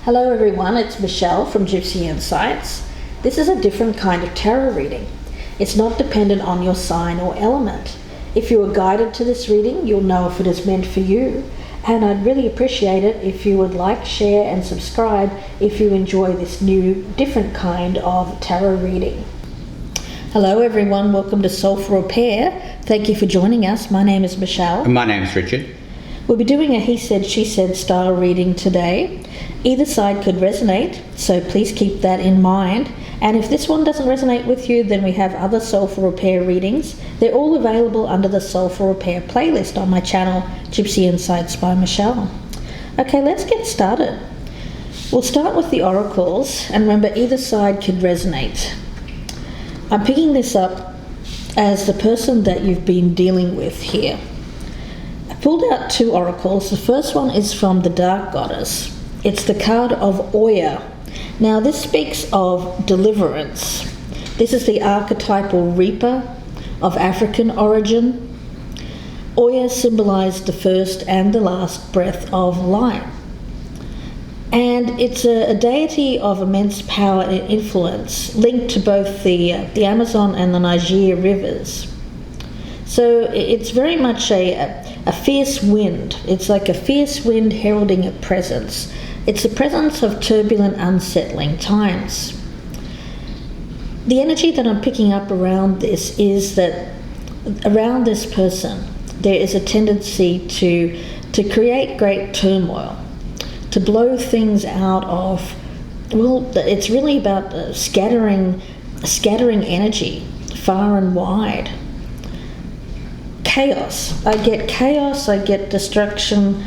Hello everyone, it's Michelle from Gypsy Insights. This is a different kind of tarot reading. It's not dependent on your sign or element. If you are guided to this reading, you'll know if it is meant for you. And I'd really appreciate it if you would like, share and subscribe if you enjoy this new, different kind of tarot reading. Hello everyone, welcome to Soulful Repair. Thank you for joining us. My name is Michelle. And my name is Richard. We'll be doing a he said, she said style reading today. Either side could resonate, so please keep that in mind. And if this one doesn't resonate with you, then we have other Soulful Repair readings. They're all available under the Soulful Repair playlist on my channel, Gypsy Insights by Michelle. Okay, let's get started. We'll start with the oracles, and remember either side could resonate. I'm picking this up as the person that you've been dealing with here. I pulled out two oracles. The first one is from the Dark Goddess. It's the card of Oya. Now this speaks of deliverance. This is the archetypal reaper of African origin. Oya symbolized the first and the last breath of life. And it's a deity of immense power and influence, linked to both the Amazon and the Niger rivers. So it's very much a fierce wind. It's like a fierce wind heralding a presence. It's the presence of turbulent, unsettling times. The energy that I'm picking up around this is that around this person, there is a tendency to create great turmoil, to blow things out of, well, it's really about scattering energy far and wide. Chaos. I get destruction,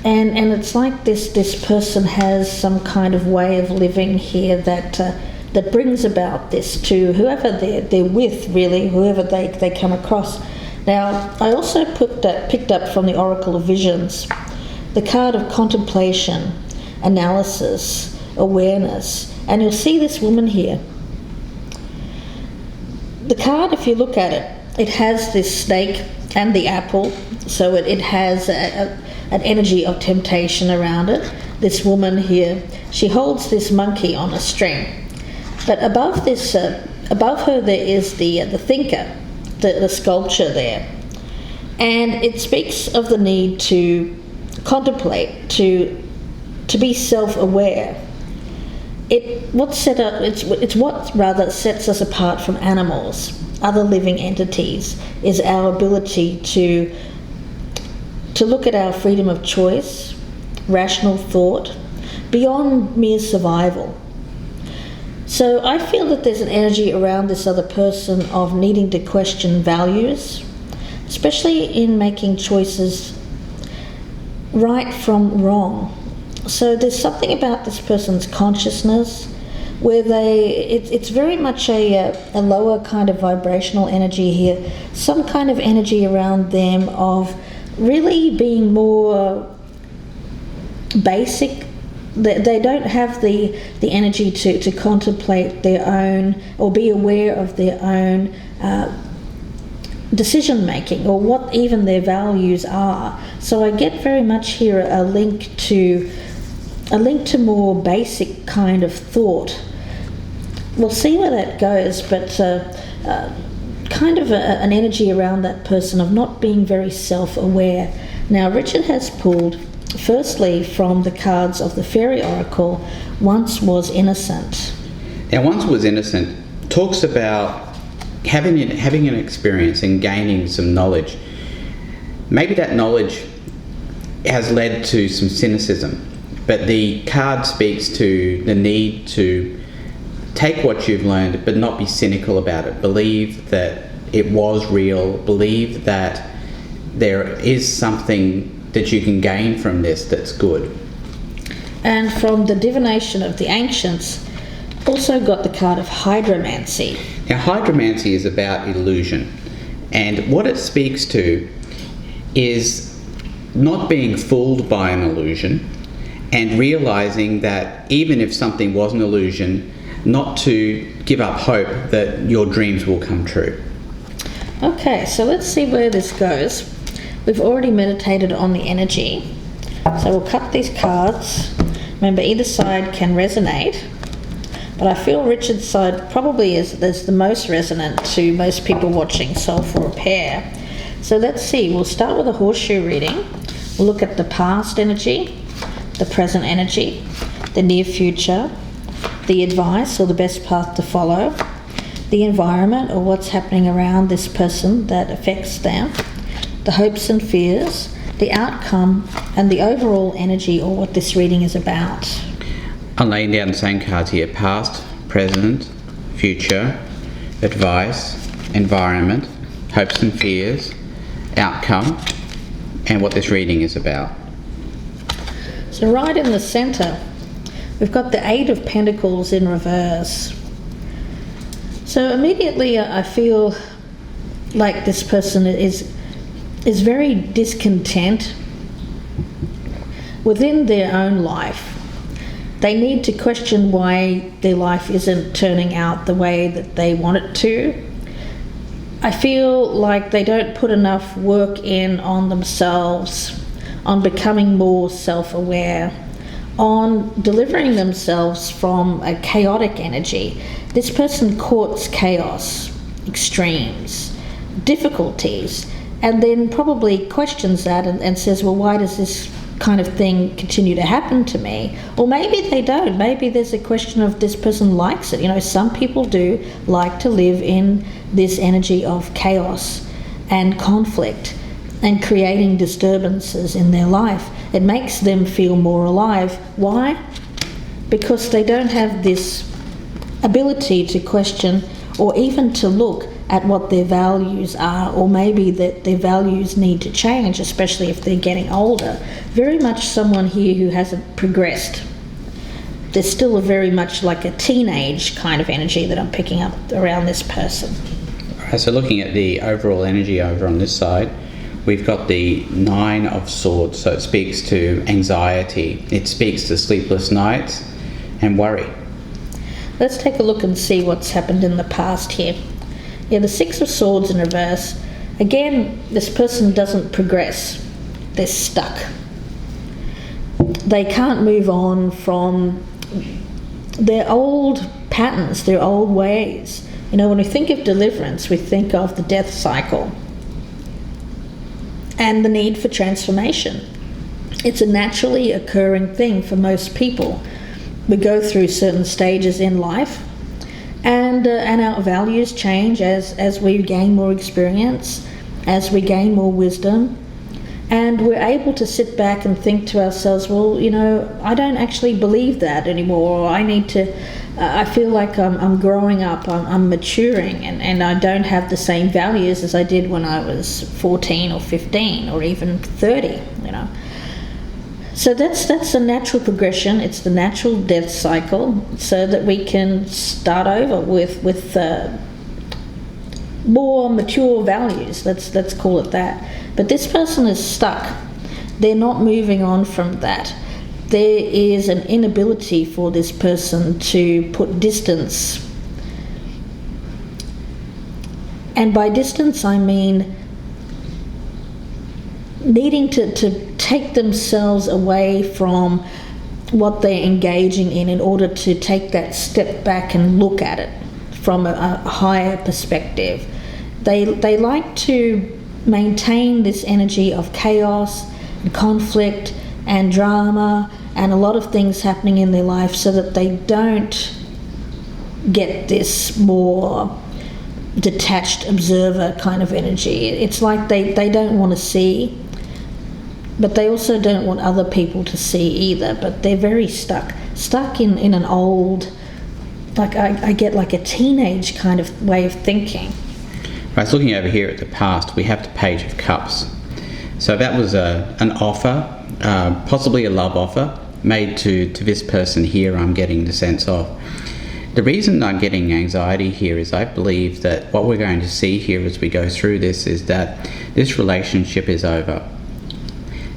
and it's like this person has some kind of way of living here that brings about this to whoever they're with, really, whoever they come across. Now, I also picked up from the Oracle of Visions the card of contemplation, analysis, awareness, and you'll see this woman here. The card, if you look at it, it has this snake and the apple, so it has an energy of temptation around it. This woman here, she holds this monkey on a string, but above her there is the thinker, the sculpture there, and it speaks of the need to contemplate, to be self-aware. It's what sets us apart from animals, other living entities, is our ability to look at our freedom of choice, rational thought, beyond mere survival. So I feel that there's an energy around this other person of needing to question values, especially in making choices right from wrong. So there's something about this person's consciousness where it's very much a lower kind of vibrational energy here, some kind of energy around them of really being more basic. They don't have the energy to contemplate their own or be aware of their own decision making or what even their values are. So I get very much here a link to more basic kind of thought. We'll see where that goes, but kind of an energy around that person of not being very self-aware. Now, Richard has pulled, firstly, from the cards of the Fairy Oracle, Once Was Innocent. Now, Once Was Innocent talks about having an experience and gaining some knowledge. Maybe that knowledge has led to some cynicism, but the card speaks to the need to take what you've learned but not be cynical about it. Believe that it was real. Believe that there is something that you can gain from this that's good. And from the divination of the ancients, also got the card of hydromancy. Now, hydromancy is about illusion, and what it speaks to is not being fooled by an illusion and realizing that even if something was an illusion, not to give up hope that your dreams will come true. Okay, so let's see where this goes. We've already meditated on the energy, so we'll cut these cards Remember, either side can resonate, but I feel Richard's side probably is the most resonant to most people watching Soulful Repair. So let's see, we'll start with a horseshoe reading. We'll look at the past energy, the present energy, the near future, the advice or the best path to follow, the environment or what's happening around this person that affects them, the hopes and fears, the outcome, and the overall energy or what this reading is about. I'm laying down the same cards here: past, present, future, advice, environment, hopes and fears, outcome, and what this reading is about. So right in the centre, we've got the Eight of Pentacles in reverse. So immediately I feel like this person is very discontent within their own life. They need to question why their life isn't turning out the way that they want it to. I feel like they don't put enough work in on themselves, on becoming more self-aware, on delivering themselves from a chaotic energy. This person courts chaos, extremes, difficulties, and then probably questions that and says, well, why does this kind of thing continue to happen to me? Or maybe they don't. Maybe there's a question of this person likes it. You know, some people do like to live in this energy of chaos and conflict and creating disturbances in their life. It makes them feel more alive. Why? Because they don't have this ability to question or even to look at what their values are, or maybe that their values need to change, especially if they're getting older. Very much someone here who hasn't progressed. There's still a very much like a teenage kind of energy that I'm picking up around this person. Alright, so looking at the overall energy over on this side, we've got the Nine of Swords. So it speaks to anxiety, it speaks to sleepless nights and worry. Let's take a look and see what's happened in the past here. Yeah, the Six of Swords in reverse. Again, this person doesn't progress. They're stuck. They can't move on from their old patterns, their old ways. You know, when we think of deliverance, we think of the death cycle and the need for transformation. It's a naturally occurring thing for most people. We go through certain stages in life, and our values change as we gain more experience, as we gain more wisdom, and we're able to sit back and think to ourselves, well, you know, I don't actually believe that anymore, or I need to, I feel like I'm growing up, I'm maturing, and I don't have the same values as I did when I was 14 or 15 or even 30, you know. So that's a natural progression. It's the natural death cycle, so that we can start over with more mature values. Let's call it that. But this person is stuck. They're not moving on from that. There is an inability for this person to put distance. And by distance, I mean needing to take themselves away from what they're engaging in order to take that step back and look at it from a higher perspective. They like to maintain this energy of chaos and conflict and drama and a lot of things happening in their life, so that they don't get this more detached observer kind of energy. It's like they don't want to see, but they also don't want other people to see either. But they're very stuck in an old, like I get like a teenage kind of way of thinking. Right, so looking over here at the past, we have the Page of Cups. So that was an offer, possibly a love offer, made to this person here, I'm getting the sense of. The reason I'm getting anxiety here is I believe that what we're going to see here as we go through this is that this relationship is over.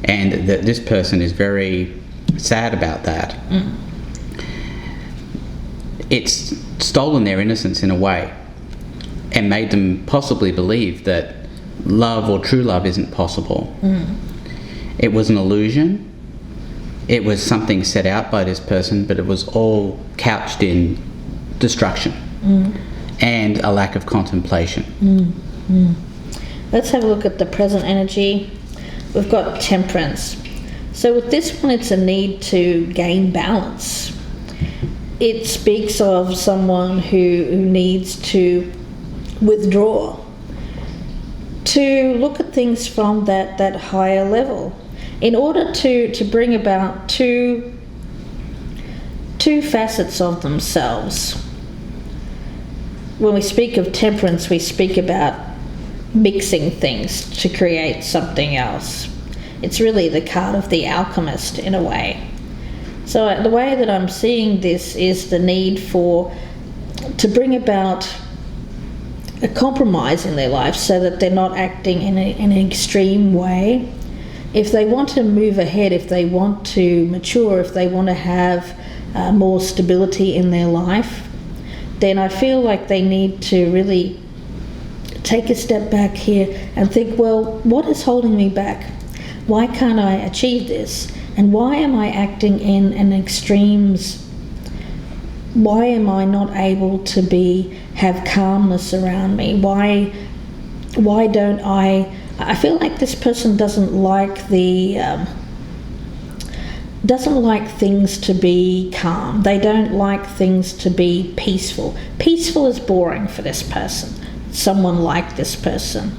And that this person is very sad about that. Mm. It's stolen their innocence in a way and made them possibly believe that love or true love isn't possible. Mm. It was an illusion. it was something set out by this person, but it was all couched in destruction and a lack of contemplation. Let's have a look at the present energy. We've got Temperance. So with this one, it's a need to gain balance. It speaks of someone who needs to withdraw, to look at things from that higher level, in order to bring about two facets of themselves. When we speak of temperance, we speak about mixing things to create something else. It's really the card of the alchemist in a way. So the way that I'm seeing this is the need to bring about a compromise in their life so that they're not acting in an extreme way. If they want to move ahead, if they want to mature, if they want to have more stability in their life, then I feel like they need to really take a step back here and think, well, what is holding me back? Why can't I achieve this? And why am I acting in an extremes? Why am I not able to have calmness around me? Why don't I feel like this person doesn't like things to be calm. They don't like things to be peaceful. Peaceful is boring for this person, someone like this person.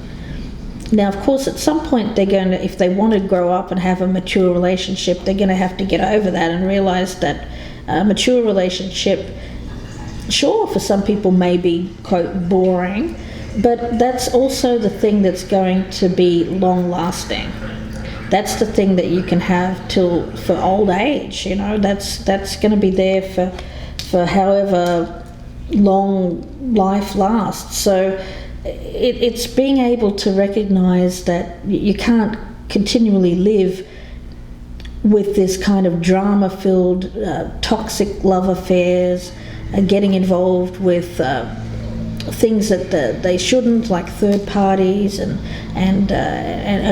Now, of course, at some point if they want to grow up and have a mature relationship, they're going to have to get over that and realize that a mature relationship, sure, for some people may be, quote, boring, but that's also the thing that's going to be long-lasting. That's the thing that you can have for old age, that's going to be there for however long life lasts. So it's being able to recognize that you can't continually live with this kind of drama-filled, toxic love affairs, getting involved with things that they shouldn't, like third parties and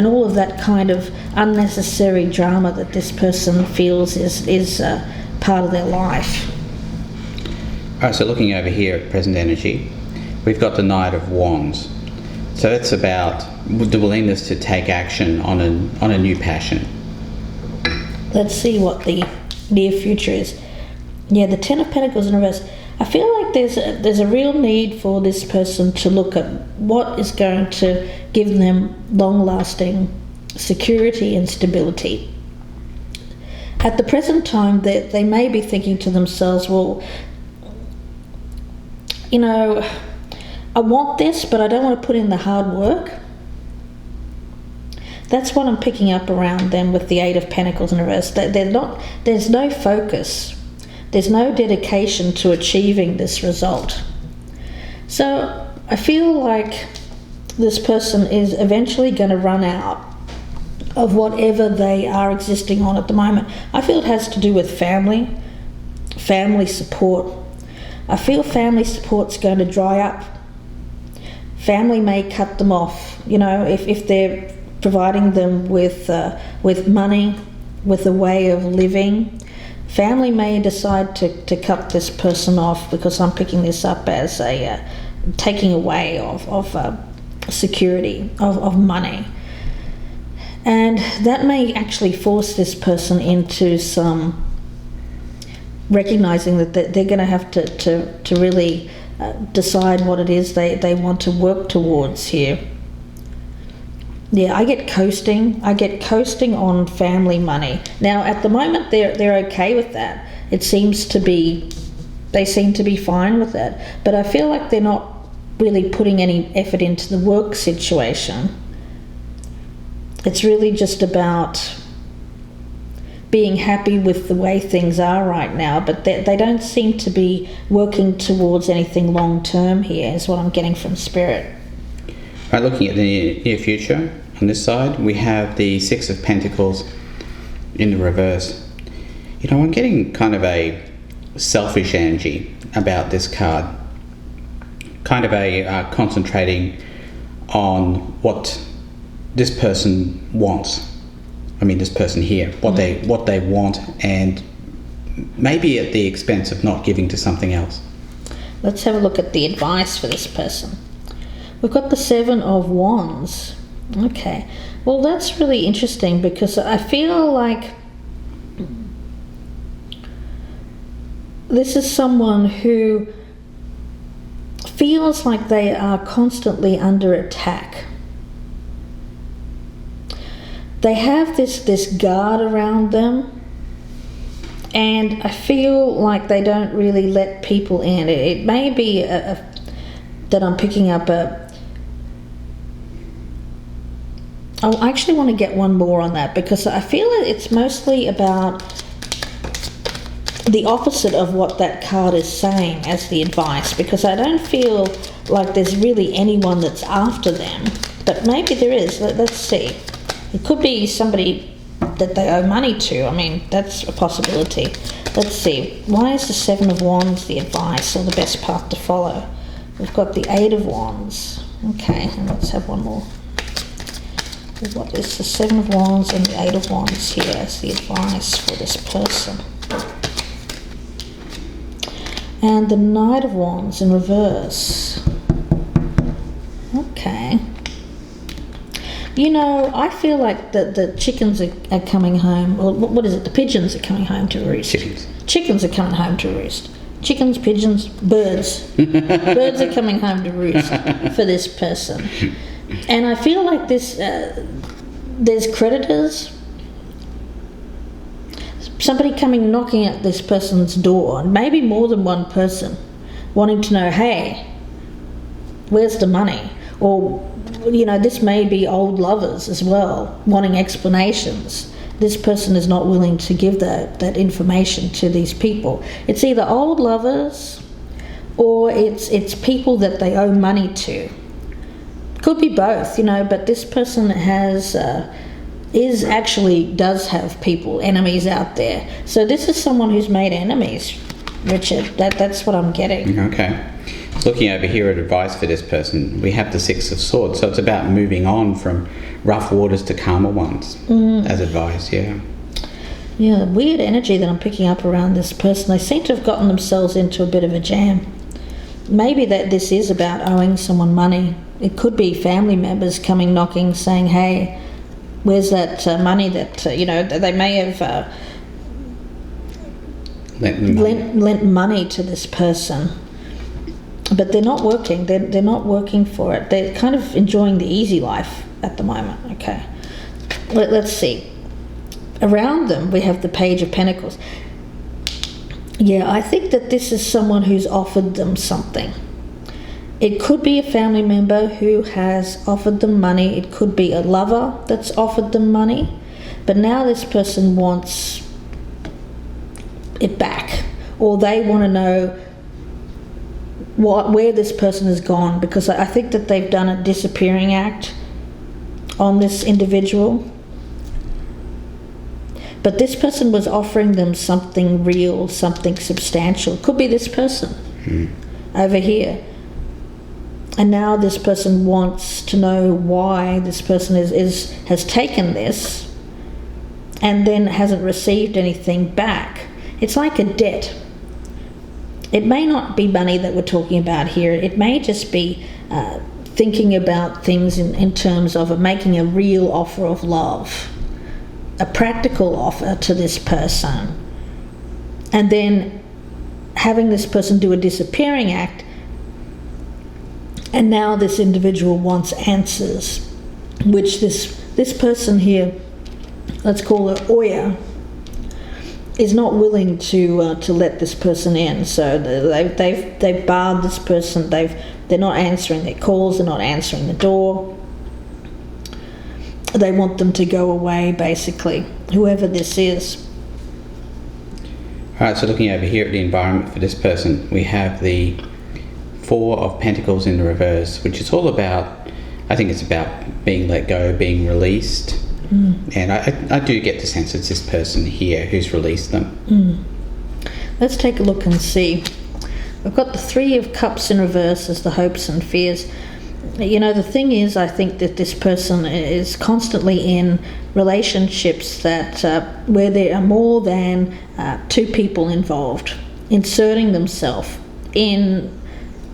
all of that kind of unnecessary drama that this person feels is part of their life. All right, so looking over here at present energy, we've got the Knight of Wands. So it's about the willingness to take action on a new passion. Let's see what the near future is. Yeah, the Ten of Pentacles in reverse. I feel like there's a real need for this person to look at what is going to give them long-lasting security and stability. At the present time, they may be thinking to themselves, well, I want this, but I don't want to put in the hard work. That's what I'm picking up around them with the Eight of Pentacles in reverse. There's no focus. There's no dedication to achieving this result. So I feel like this person is eventually going to run out of whatever they are existing on at the moment. I feel it has to do with family support. I feel family support's going to dry up. Family may cut them off, if they're providing them with money, with a way of living. Family may decide to cut this person off, because I'm picking this up as a taking away of security, of money. And that may actually force this person into some recognizing that they're going to have to really decide what it is they want to work towards here. Yeah, I get coasting on family money. Now, at the moment, they're okay with that. They seem to be fine with that. But I feel like they're not really putting any effort into the work situation. It's really just about being happy with the way things are right now, but they don't seem to be working towards anything long term here, is what I'm getting from Spirit. Right, looking at the near future, on this side, we have the Six of Pentacles in the reverse. I'm getting kind of a selfish energy about this card. Kind of a concentrating on what this person wants. this person here, what they want, and maybe at the expense of not giving to something else. Let's have a look at the advice for this person. We've got the 7 of Wands. Okay, well, that's really interesting, because I feel like this is someone who feels like they are constantly under attack. They have this guard around them, and I feel like they don't really let people in. It may be that I'm picking up I actually want to get one more on that, because I feel it's mostly about the opposite of what that card is saying as the advice, because I don't feel like there's really anyone that's after them, but maybe there is. Let's see. It could be somebody that they owe money to. That's a possibility. Let's see. Why is the 7 of Wands the advice, or the best path to follow? We've got the 8 of Wands. Okay, and let's have one more. What is the 7 of Wands and the 8 of Wands here as the advice for this person? And the Knight of Wands in reverse. Okay. I feel like the chickens are coming home. Or what is it? The pigeons are coming home to roost. Chickens are coming home to roost. Chickens, pigeons, birds. Birds are coming home to roost for this person. And I feel like this, there's creditors. Somebody coming knocking at this person's door, maybe more than one person, wanting to know, hey, where's the money? Or, this may be old lovers as well, wanting explanations. This person is not willing to give that information to these people. It's either old lovers, or it's people that they owe money to. Could be both, but this person does have people, enemies out there. So this is someone who's made enemies, Richard. That's what I'm getting. Okay. Looking over here at advice for this person, we have the 6 of Swords. So it's about moving on from rough waters to calmer ones as advice, yeah. Yeah, weird energy that I'm picking up around this person. They seem to have gotten themselves into a bit of a jam. Maybe that this is about owing someone money. It could be family members coming knocking, saying, hey, where's that money that, they may have lent money to this person. But they're not working. They're not working for it. They're kind of enjoying the easy life at the moment. Okay. Let's see. Around them, we have the Page of Pentacles. Yeah, I think that this is someone who's offered them something. It could be a family member who has offered them money. It could be a lover that's offered them money. But now this person wants it back. Or they want to know where this person has gone, because I think that they've done a disappearing act on this individual. But this person was offering them something real, something substantial. Could be this person over here. And now this person wants to know why this person has taken this and then hasn't received anything back. It's like a debt. It may not be money that we're talking about here. It may just be thinking about things in terms of making a real offer of love, a practical offer to this person, and then having this person do a disappearing act. And now this individual wants answers, which this person here, let's call her Oya, is not willing to let this person in. So they've barred this person. They're not answering their calls. They're not answering the door. They want them to go away, basically, whoever this is. All right. So looking over here at the environment for this person, we have the 4 of Pentacles in the reverse, which is all about. I think it's about being let go, being released. And I do get the sense it's this person here who's released them. Let's take a look and see. We've got the 3 of Cups in reverse as the hopes and fears. The thing is, I think that this person is constantly in relationships that where there are more than two people involved, inserting themselves in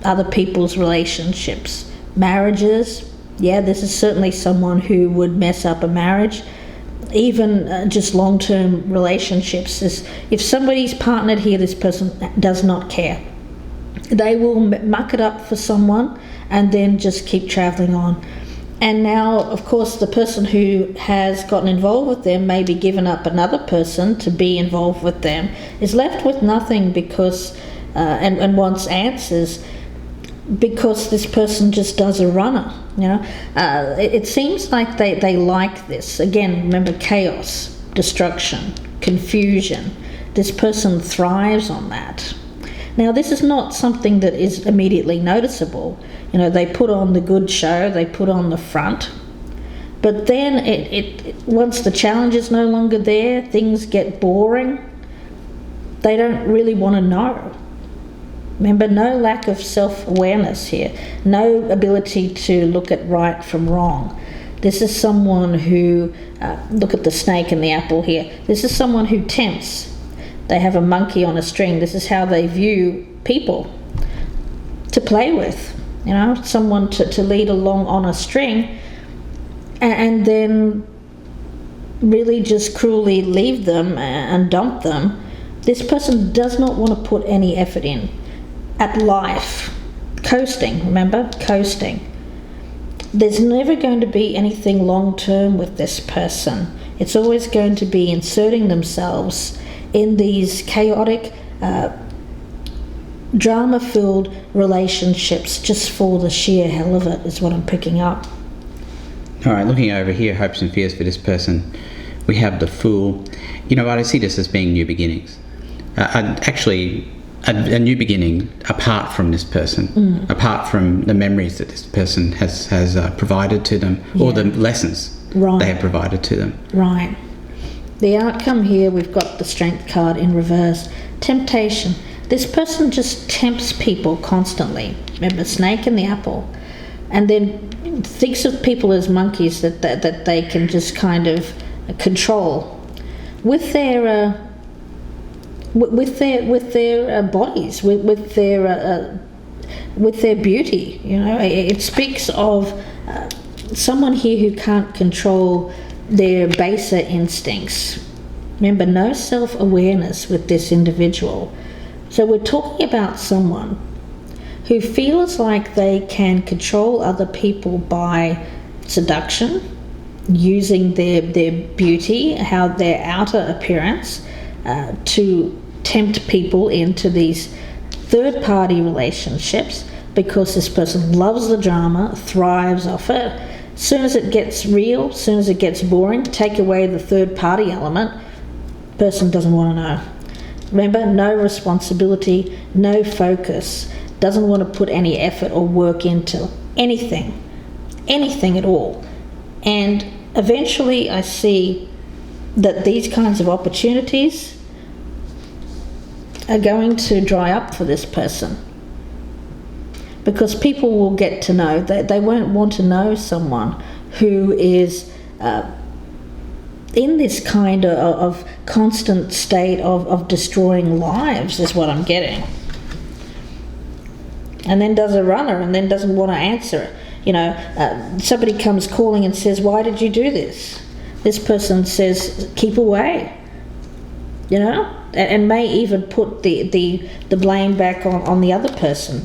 other people's relationships. Marriages, yeah, this is certainly someone who would mess up a marriage. Even just long-term relationships. If somebody's partnered here, this person does not care. They will muck it up for someone and then just keep travelling on. And now, of course, the person who has gotten involved with them, maybe given up another person to be involved with them, is left with nothing because and wants answers, because this person just does a runner. It seems like they like this. Again, remember, chaos, destruction, confusion. This person thrives on that. Now, this is not something that is immediately noticeable. They put on the good show, they put on the front, but then it once the challenge is no longer there, things get boring. They don't really want to know. Remember, no lack of self-awareness here, no ability to look at right from wrong. This is someone who, look at the snake and the apple here, this is someone who tempts. They have a monkey on a string. This is how they view people to play with, someone to lead along on a string and then really just cruelly leave them and dump them. This person does not want to put any effort in at life. Coasting, remember? Coasting. There's never going to be anything long-term with this person. It's always going to be inserting themselves in these chaotic, drama-filled relationships just for the sheer hell of it, is what I'm picking up. All right, looking over here, hopes and fears for this person, we have the Fool. I see this as being new beginnings. Actually, a new beginning apart from this person, apart from the memories that this person has provided to them, or the lessons they have provided to them. Right. The outcome here, we've got the Strength card in reverse. Temptation. This person just tempts people constantly. Remember, snake and the apple. And then thinks of people as monkeys that they can just kind of control with their bodies, with their beauty. It speaks of someone here who can't control their baser instincts. Remember, no self-awareness with this individual. So we're talking about someone who feels like they can control other people by seduction, using their beauty, how their outer appearance, to tempt people into these third-party relationships, because this person loves the drama, thrives off it. As soon as it gets real, as soon as it gets boring, take away the third-party element, person doesn't want to know. Remember, no responsibility, no focus, doesn't want to put any effort or work into anything at all. And eventually I see that these kinds of opportunities are going to dry up for this person, because people will get to know that they won't want to know someone who is in this kind of constant state of destroying lives, is what I'm getting. And then does a runner and then doesn't want to answer it. Somebody comes calling and says, "Why did you do this?" This person says, "Keep away." And may even put the blame back on the other person.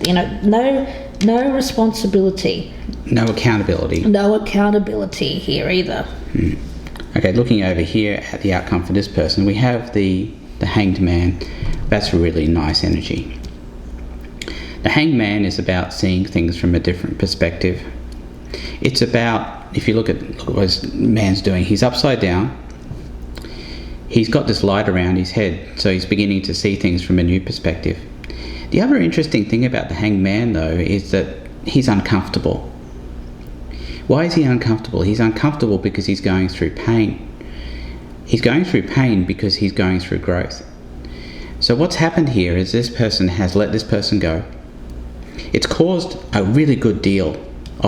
No responsibility. No accountability. No accountability here either. Okay, looking over here at the outcome for this person, we have the Hanged Man. That's really nice energy. The Hanged Man is about seeing things from a different perspective. It's about, if you look at what this man's doing, he's upside down. He's got this light around his head, so he's beginning to see things from a new perspective. The other interesting thing about the Hanged Man, though, is that he's uncomfortable. Why is he uncomfortable? He's uncomfortable because he's going through pain. He's going through pain because he's going through growth. So what's happened here is this person has let this person go. It's caused a really good deal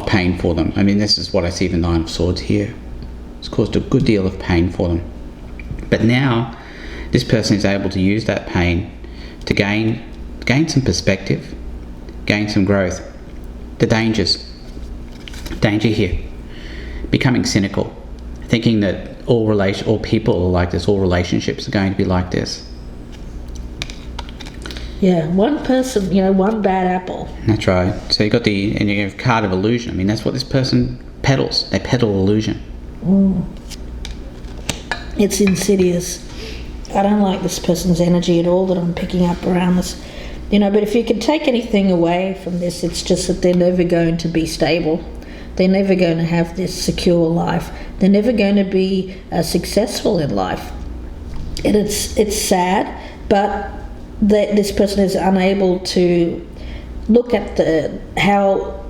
pain for them. I mean, this is what I see the Nine of Swords here. It's caused a good deal of pain for them. But now, this person is able to use that pain to gain some perspective, gain some growth. The danger here, becoming cynical, thinking that all people are like this, all relationships are going to be like this. Yeah, one person, one bad apple. That's right. So you have card of illusion. I mean, that's what this person peddles. They peddle illusion. It's insidious. I don't like this person's energy at all that I'm picking up around this. But if you can take anything away from this, it's just that they're never going to be stable. They're never going to have this secure life. They're never going to be successful in life. And it's sad, but this person is unable to look at how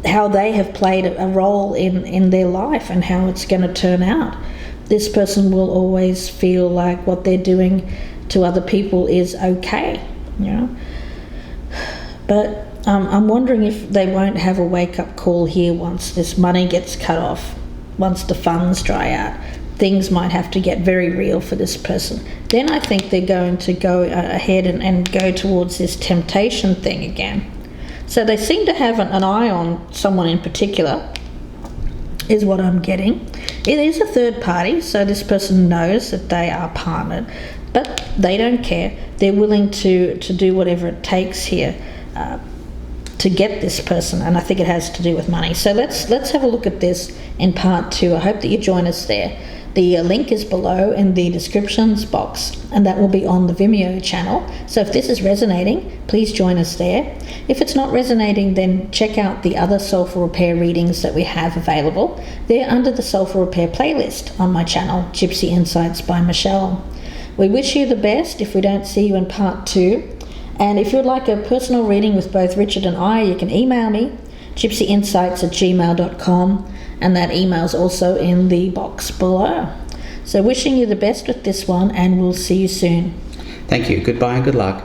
they have played a role in their life and how it's going to turn out. This person will always feel like what they're doing to other people is okay, But I'm wondering if they won't have a wake-up call here once this money gets cut off, once the funds dry out. Things might have to get very real for this person. Then I think they're going to go ahead and go towards this temptation thing again. So they seem to have an eye on someone in particular, is what I'm getting. It is a third party, so this person knows that they are partnered, but they don't care. They're willing to do whatever it takes here to get this person, and I think it has to do with money. So let's have a look at this in part 2. I hope that you join us there. The link is below in the descriptions box, and that will be on the Vimeo channel. So if this is resonating, please join us there. If it's not resonating, then check out the other Soulful Repair readings that we have available. They're under the Soulful Repair playlist on my channel, Gypsy Insights by Michelle. We wish you the best if we don't see you in part 2. And if you'd like a personal reading with both Richard and I, you can email me, gypsyinsights@gmail.com. And that email's also in the box below. So wishing you the best with this one, and we'll see you soon. Thank you. Goodbye and good luck.